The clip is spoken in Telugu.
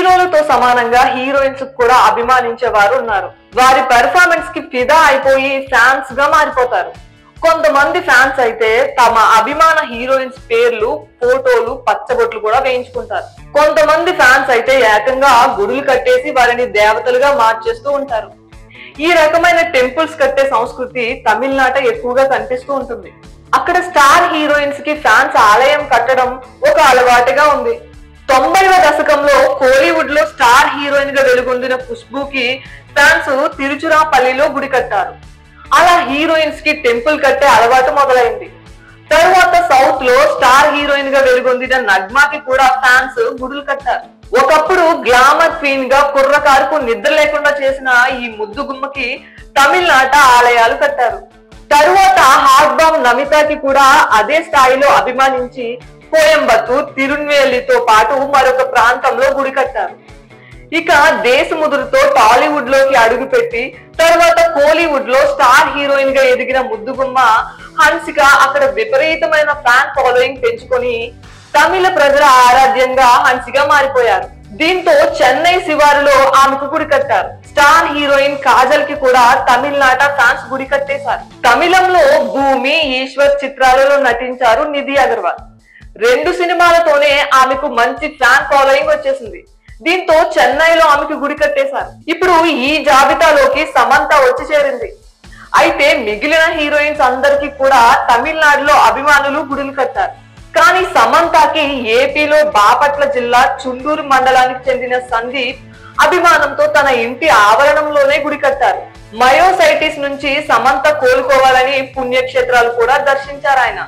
హీరోలతో సమానంగా హీరోయిన్స్ కూడా అభిమానించే వారు ఉన్నారు. వారి పెర్ఫార్మెన్స్ కి ఫిదా అయిపోయి ఫ్యాన్స్ గా మారిపోతారు. కొంతమంది ఫ్యాన్స్ అయితే తమ అభిమాన హీరోయిన్స్ పేర్లు, ఫోటోలు, పచ్చబొట్లు కూడా వేయించుకుంటారు. కొంతమంది ఫ్యాన్స్ అయితే ఏకంగా గుడులు కట్టేసి వారిని దేవతలుగా మార్చేస్తూ ఉంటారు. ఈ రకమైన టెంపుల్స్ కట్టే సంస్కృతి తమిళనాట ఎక్కువగా కనిపిస్తూ ఉంటుంది. అక్కడ స్టార్ హీరోయిన్స్ కి ఫ్యాన్స్ ఆలయం కట్టడం ఒక అలవాటుగా ఉంది. 90వ దశకంలో కోలీవుడ్ లో స్టార్ హీరోయిన్ గా వెలుగొందిన ఖుష్బూకి ఫ్యాన్స్ తిరుచురాపల్లిలో గుడి కట్టారు. అలా హీరోయిన్స్ కి టెంపుల్ కట్టే అలవాటు మొదలైంది. తరువాత సౌత్ లో స్టార్ హీరోయిన్ గా వెలుగొందిన నగ్మాకి కూడా ఫ్యాన్స్ గుడులు కట్టారు. ఒకప్పుడు గ్లామర్ క్వీన్ గా కుర్రకారుకు నిద్ర లేకుండా చేసిన ఈ ముద్దు గుమ్మకి తమిళనాట ఆలయాలు కట్టారు. తరువాత హాట్ బాంబ్ నమితాకి కూడా అదే స్థాయిలో అభిమానించి కోయంబత్తూర్, తిరున్వేలితో పాటు మరొక ప్రాంతంలో గుడి కట్టారు. ఇక దేశముదురుతో టాలీవుడ్ లోకి అడుగుపెట్టి తర్వాత కోలీవుడ్ లో స్టార్ హీరోయిన్ గా ఎదిగిన ముద్దుగుమ్మ హన్సిక అక్కడ విపరీతమైన ఫ్యాన్ ఫాలోయింగ్ పెంచుకొని తమిళ ప్రజల ఆరాధ్యంగా హన్సిగా మారిపోయారు. దీంతో చెన్నై శివారులో ఆమెకు గుడి కట్టారు. స్టార్ హీరోయిన్ కాజల్ కి కూడా తమిళనాట ఫ్యాన్స్ గుడి కట్టేశారు. తమిళంలో భూమి, ఈశ్వర్ చిత్రాలలో నటించారు నిధి అగర్వాల్. 2 సినిమాలతోనే ఆమెకు మంచి ఫ్యాన్ ఫాలోయింగ్ వచ్చేసింది. దీంతో చెన్నైలో ఆమెకు గుడి కట్టేశారు. ఇప్పుడు ఈ జాబితాలోకి సమంత వచ్చి చేరింది. అయితే మిగిలిన హీరోయిన్స్ అందరికీ కూడా తమిళనాడులో అభిమానులు గుడులు కట్టారు. కానీ సమంతకి ఏపీలో బాపట్ల జిల్లా చుండూరు మండలానికి చెందిన సందీప్ అభిమానంతో తన ఇంటి ఆవరణంలోనే గుడి కట్టారు. మయోసైటిస్ నుంచి సమంత కోలుకోవాలని పుణ్యక్షేత్రాలు కూడా దర్శించారు ఆయన.